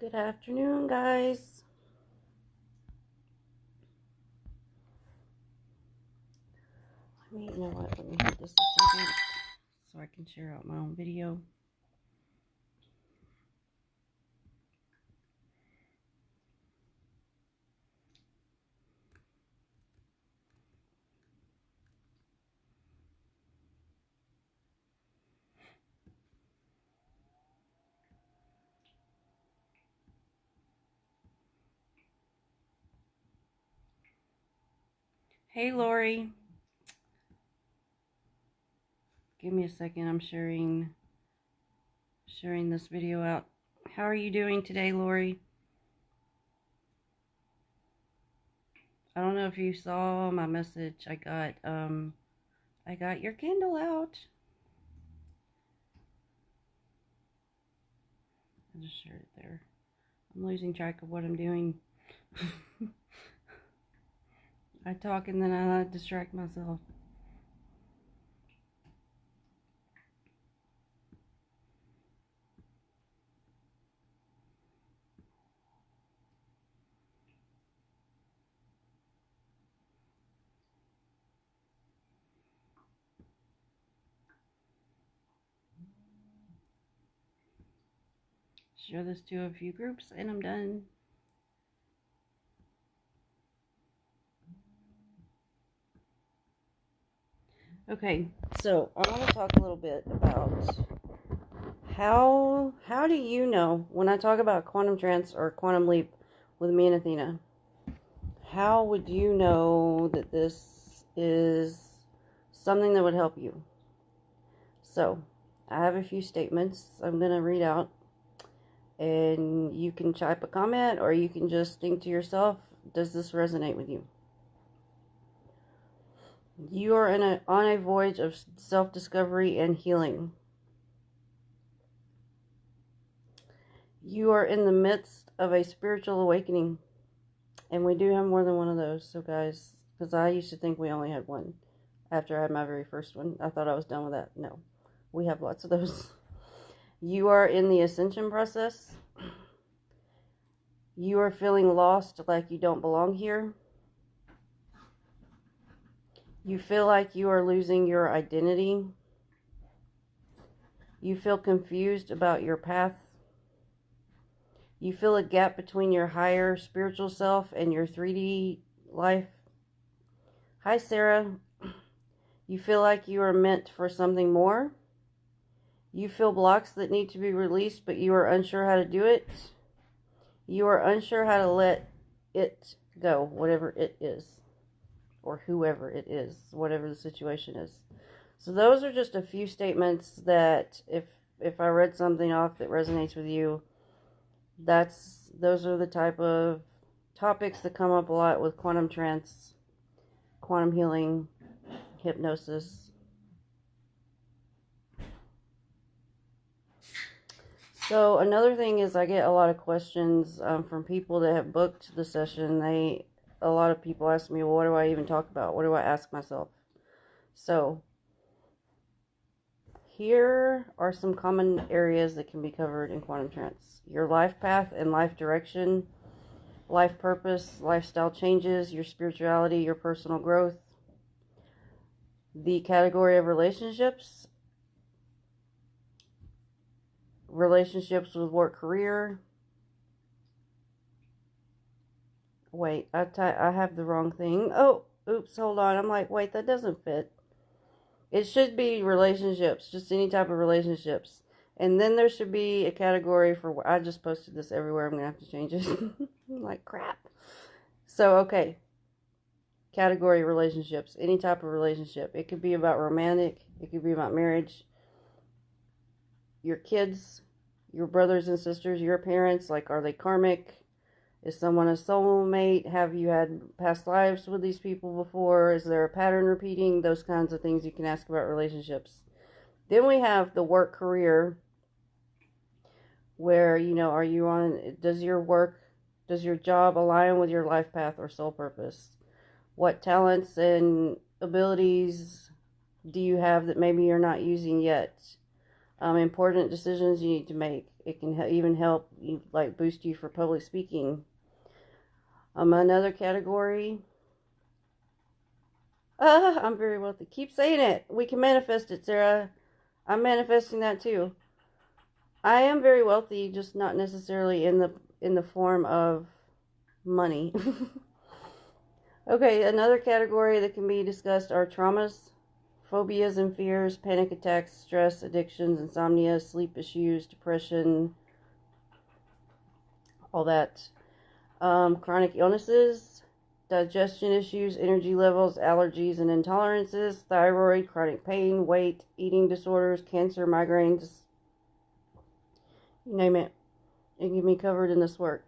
Good afternoon, guys. You know what? Let me hold this a second so I can share out my own video. Hey, Lori. Give me a second. I'm sharing this video out. How are you doing today, Lori? I don't know if you saw my message. I got your candle out. I just shared it there. I'm losing track of what I'm doing. I talk and then I distract myself. Share this to a few groups and I'm done. Okay, so I want to talk a little bit about how do you know when I talk about quantum trance or quantum leap with me and Athena, how would you know that this is something that would help you? So I have a few statements I'm going to read out, and you can type a comment or you can just think to yourself, does this resonate with you? You are on a voyage of self-discovery and healing. You are in the midst of a spiritual awakening. And we do have more than one of those. So guys, because I used to think we only had one. After I had my very first one, I thought I was done with that. No, we have lots of those. You are in the ascension process. You are feeling lost, like you don't belong here. You feel like you are losing your identity. You feel confused about your path. You feel a gap between your higher spiritual self and your 3D life. Hi, Sarah. You feel like you are meant for something more. You feel blocks that need to be released, but you are unsure how to do it. You are unsure how to let it go, whatever it is, or whoever it is, whatever the situation is. So those are just a few statements that if I read something off that resonates with you, those are the type of topics that come up a lot with quantum trance, quantum healing, hypnosis. So another thing is I get a lot of questions from people that have booked the session. A lot of people ask me, well, what do I even talk about? What do I ask myself? So here are some common areas that can be covered in quantum trance. Your life path and life direction, life purpose, lifestyle changes, your spirituality, your personal growth, the category of relationships, relationships with work, career. Wait, I have the wrong thing. Oh, oops, hold on. I'm like, wait, that doesn't fit. It should be relationships, just any type of relationships. And then there should be a category for, I just posted this everywhere. I'm going to have to change it. I'm like, crap. So, okay. Category relationships, any type of relationship. It could be about romantic. It could be about marriage. Your kids, your brothers and sisters, your parents, like, are they karmic? Is someone a soulmate? Have you had past lives with these people before? Is there a pattern repeating? Those kinds of things you can ask about relationships. Then we have the work career, where, are you on, does your job align with your life path or soul purpose? What talents and abilities do you have that maybe you're not using yet? Important decisions you need to make. It can even help you, like, boost you for public speaking. Another category. I'm very wealthy. Keep saying it. We can manifest it, Sarah. I'm manifesting that too. I am very wealthy, just not necessarily in the form of money. Okay, another category that can be discussed are traumas, phobias and fears, panic attacks, stress, addictions, insomnia, sleep issues, depression, all that. Chronic illnesses, digestion issues, energy levels, allergies and intolerances, thyroid, chronic pain, weight, eating disorders, cancer, migraines, you name it. It can be covered in this work.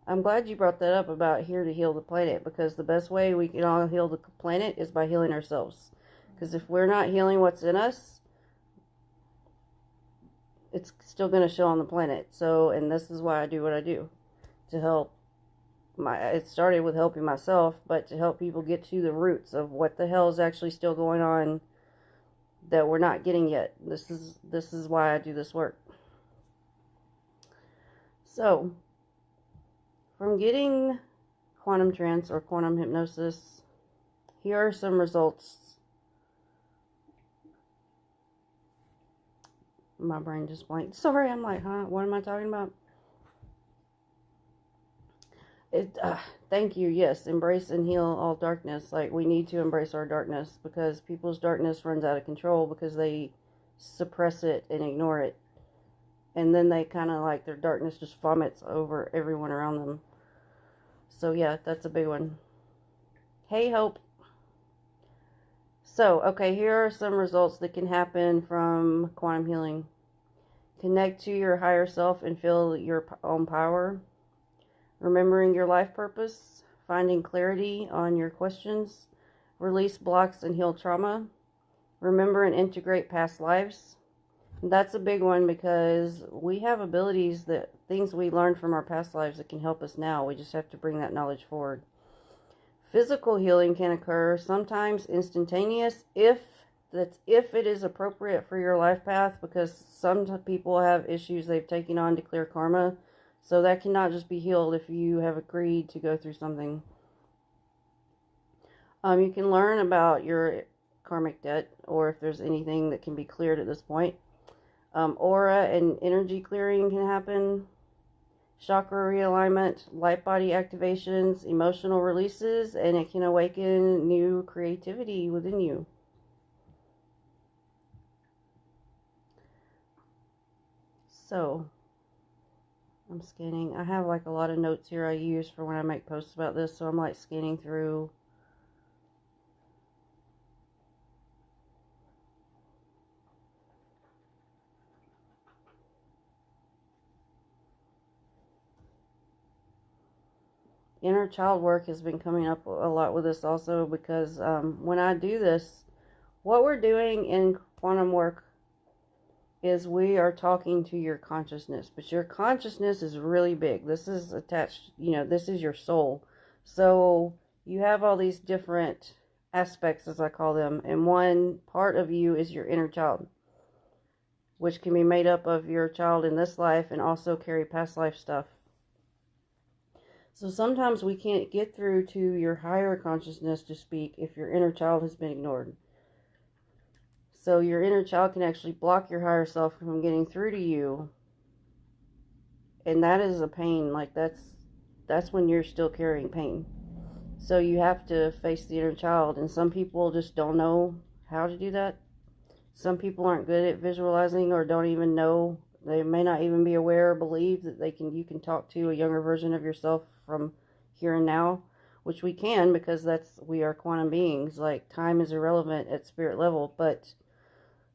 I'm glad you brought that up about here to heal the planet, because the best way we can all heal the planet is by healing ourselves. Because if we're not healing what's in us, it's still going to show on the planet. So, and this is why I do what I do, to help it started with helping myself, but to help people get to the roots of what the hell is actually still going on that we're not getting yet. This is why I do this work. So, from getting quantum trance or quantum hypnosis, here are some results. My brain just blanked. Sorry, I'm like, huh? What am I talking about? Thank you. Yes, embrace and heal all darkness. Like, we need to embrace our darkness, because people's darkness runs out of control because they suppress it and ignore it. And then they kind of, like, their darkness just vomits over everyone around them. So, yeah, that's a big one. Hey, Hope. So, okay, here are some results that can happen from quantum healing. Connect to your higher self and feel your own power. Remembering your life purpose. Finding clarity on your questions. Release blocks and heal trauma. Remember and integrate past lives. That's a big one, because we have abilities, that things we learned from our past lives that can help us now. We just have to bring that knowledge forward. Physical healing can occur, sometimes instantaneous, if it is appropriate for your life path, because some people have issues they've taken on to clear karma. So that cannot just be healed if you have agreed to go through something. You can learn about your karmic debt, or if there's anything that can be cleared at this point. Aura and energy clearing can happen. Chakra realignment, light body activations, emotional releases, and it can awaken new creativity within you. So, I'm scanning. I have like a lot of notes here I use for when I make posts about this, so I'm like scanning through. Inner child work has been coming up a lot with this also, because when I do this, what we're doing in quantum work is we are talking to your consciousness, but your consciousness is really big. This is attached, this is your soul. So you have all these different aspects, as I call them, and one part of you is your inner child, which can be made up of your child in this life and also carry past life stuff. So sometimes we can't get through to your higher consciousness to speak if your inner child has been ignored. So your inner child can actually block your higher self from getting through to you. And that is a pain. Like, that's when you're still carrying pain. So you have to face the inner child. And some people just don't know how to do that. Some people aren't good at visualizing, or don't even know. They may not even be aware or believe that you can talk to a younger version of yourself from here and now, which we can, because we are quantum beings. Like, time is irrelevant at spirit level, but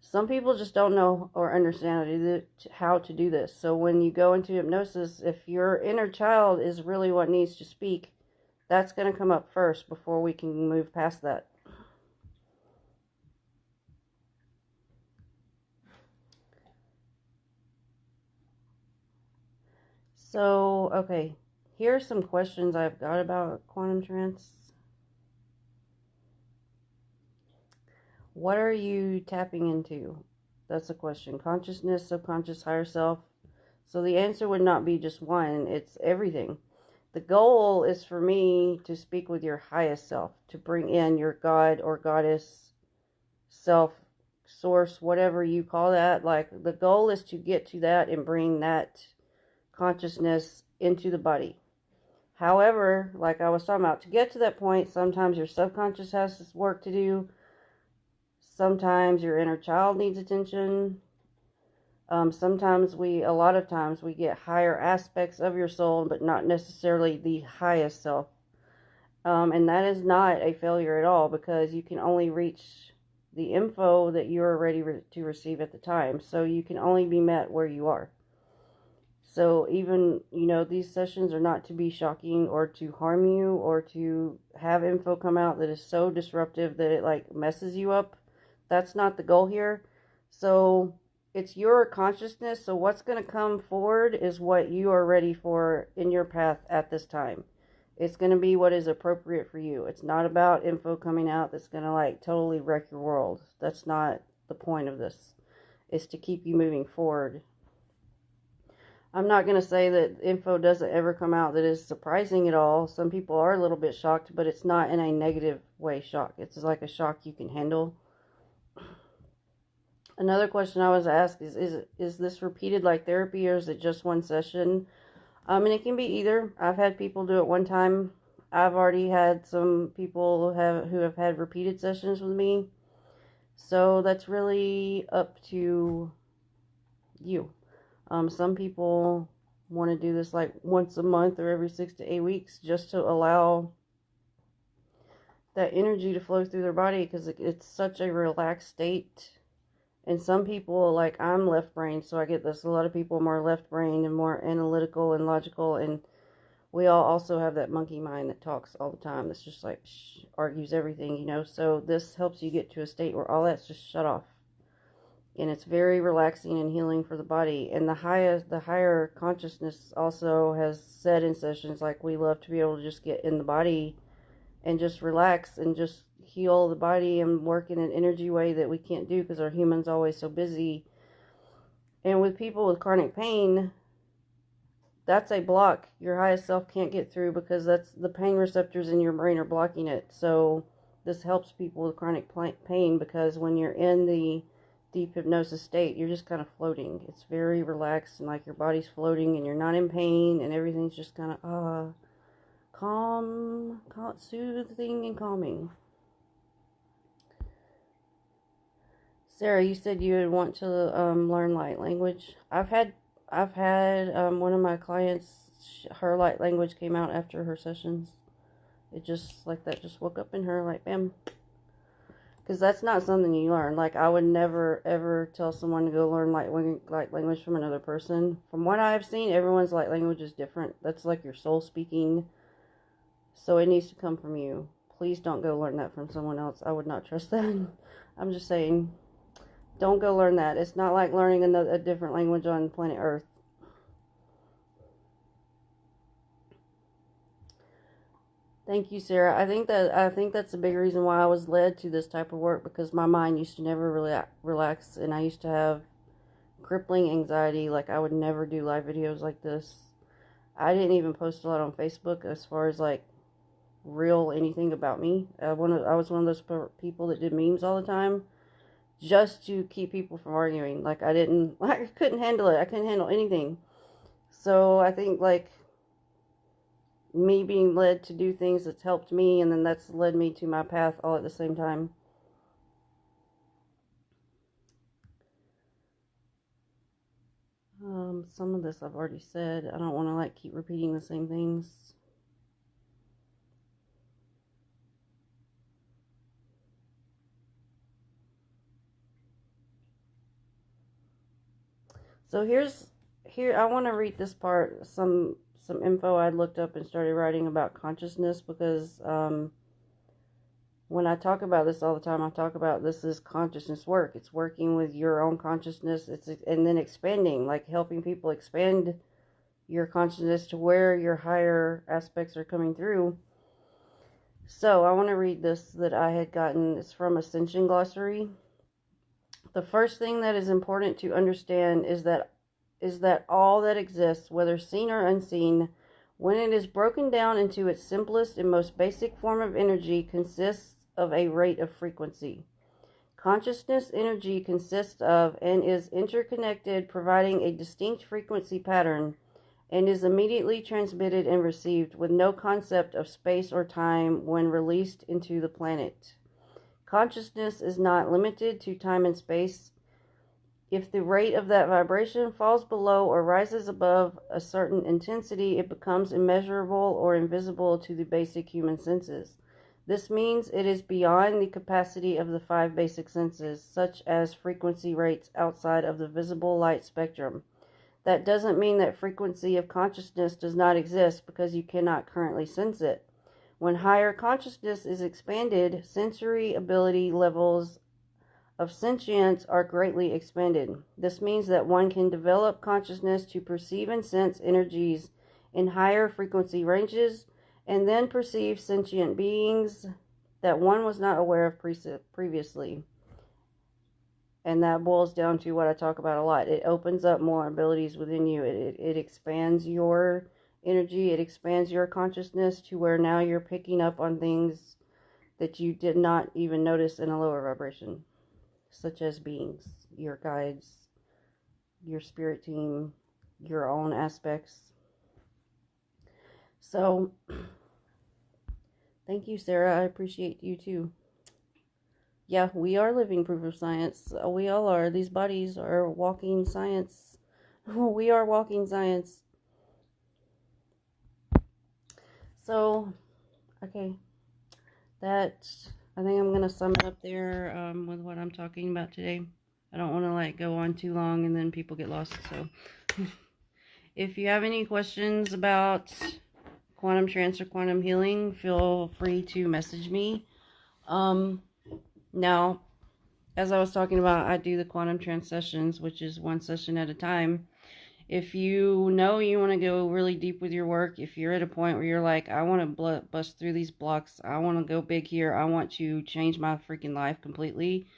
some people just don't know or understand how to do this. So when you go into hypnosis, if your inner child is really what needs to speak, that's going to come up first before we can move past that. So, okay, here are some questions I've got about quantum trance. What are you tapping into? That's the question. Consciousness, subconscious, higher self. So the answer would not be just one. It's everything. The goal is for me to speak with your highest self, to bring in your God or goddess self, source, whatever you call that. Like, the goal is to get to that and bring that consciousness into the body. However, like I was talking about, to get to that point, sometimes your subconscious has work to do. Sometimes your inner child needs attention. A lot of times we get higher aspects of your soul, but not necessarily the highest self. And that is not a failure at all, because you can only reach the info that you're ready to receive at the time. So you can only be met where you are. So even, these sessions are not to be shocking or to harm you or to have info come out that is so disruptive that it like messes you up. That's not the goal here. So it's your consciousness. So what's going to come forward is what you are ready for in your path at this time. It's going to be what is appropriate for you. It's not about info coming out that's going to like totally wreck your world. That's not the point of this. It's to keep you moving forward. I'm not going to say that info doesn't ever come out that is surprising at all. Some people are a little bit shocked, but it's not in a negative way shock. It's like a shock you can handle. Another question I was asked is this repeated like therapy, or is it just one session? And it can be either. I've had people do it one time. I've already had some people who have had repeated sessions with me. So that's really up to you. Some people want to do this like once a month or every 6 to 8 weeks, just to allow that energy to flow through their body, because it's such a relaxed state. And some people, like, I'm left brain, so I get this. A lot of people are more left brain and more analytical and logical, and we all also have that monkey mind that talks all the time. That's just like argues everything, So this helps you get to a state where all that's just shut off. And it's very relaxing and healing for the body. And the higher consciousness also has said in sessions, like, we love to be able to just get in the body and just relax and just heal the body and work in an energy way that we can't do because our human's always so busy. And with people with chronic pain, that's a block your highest self can't get through, because that's the pain receptors in your brain are blocking it. So this helps people with chronic pain, because when you're in the deep hypnosis state, you're just kind of floating. It's very relaxed, and like your body's floating and you're not in pain, and everything's just kind of calm, soothing and calming. Sarah, you said you would want to learn light language. I've had one of my clients, her light language came out after her sessions. It just like that just woke up in her, like, bam. Because that's not something you learn. Like, I would never, ever tell someone to go learn light language from another person. From what I've seen, everyone's light language is different. That's like your soul speaking. So it needs to come from you. Please don't go learn that from someone else. I would not trust that. I'm just saying, don't go learn that. It's not like learning a different language on planet Earth. Thank you, Sarah. I think that's a big reason why I was led to this type of work, because my mind used to never really relax, and I used to have crippling anxiety. Like, I would never do live videos like this. I didn't even post a lot on Facebook as far as like real anything about me. I was one of those people that did memes all the time, just to keep people from arguing. Like, I couldn't handle it. I couldn't handle anything. So I think like me being led to do things that's helped me, and then that's led me to my path all at the same time. Some of this I've already said. I don't want to like keep repeating the same things. So here I want to read this part, some info I looked up and started writing about consciousness, because when I talk about this all the time, I talk about this is consciousness work. It's working with your own consciousness. And then expanding, like helping people expand your consciousness to where your higher aspects are coming through. So I want to read this that I had gotten. It's from Ascension Glossary. The first thing that is important to understand is that all that exists, whether seen or unseen, when it is broken down into its simplest and most basic form of energy, consists of a rate of frequency. Consciousness energy consists of and is interconnected, providing a distinct frequency pattern, and is immediately transmitted and received with no concept of space or time when released into the planet. Consciousness is not limited to time and space. If the rate of that vibration falls below or rises above a certain intensity, it becomes immeasurable or invisible to the basic human senses. This means it is beyond the capacity of the 5 basic senses, such as frequency rates outside of the visible light spectrum. That doesn't mean that frequency of consciousness does not exist because you cannot currently sense it. When higher consciousness is expanded, sensory ability levels of sentience are greatly expanded. This means that one can develop consciousness to perceive and sense energies in higher frequency ranges, and then perceive sentient beings that one was not aware of previously. And that boils down to what I talk about a lot. It opens up more abilities within you. It expands your energy. It expands your consciousness to where now you're picking up on things that you did not even notice in a lower vibration, such as beings, your guides, your spirit team, your own aspects. So, thank you, Sarah. I appreciate you too. Yeah, we are living proof of science. We all are. These bodies are walking science. We are walking science. So, okay. I think I'm going to sum it up there with what I'm talking about today. I don't want to go on too long and then people get lost. So, if you have any questions about quantum trance or quantum healing, feel free to message me. Now, as I was talking about, I do the quantum trance sessions, which is one session at a time. If you know you want to go really deep with your work, if you're at a point where you're like, I want to bust through these blocks, I want to go big here, I want to change my freaking life completely,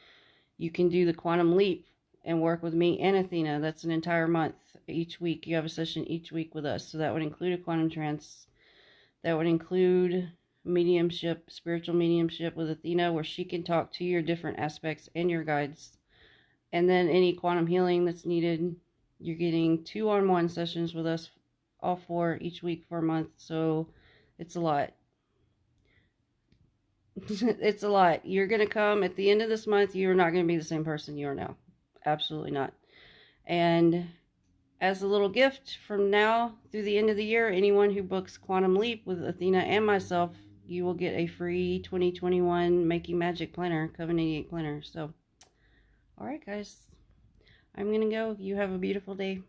you can do the quantum leap and work with me and Athena. That's an entire month. Each week, you have a session each week with us. So that would include a quantum trance. That would include mediumship, spiritual mediumship with Athena, where she can talk to your different aspects and your guides. And then any quantum healing that's needed, you're getting 2-on-1 sessions with us, all 4 each week for a month. So it's a lot. It's a lot. You're going to come at the end of this month. You're not going to be the same person you are now. Absolutely not. And as a little gift from now through the end of the year, anyone who books Quantum Leap with Athena and myself, you will get a free 2021 Making Magic planner, Coven 88 planner. So, all right, guys, I'm going to go. You have a beautiful day.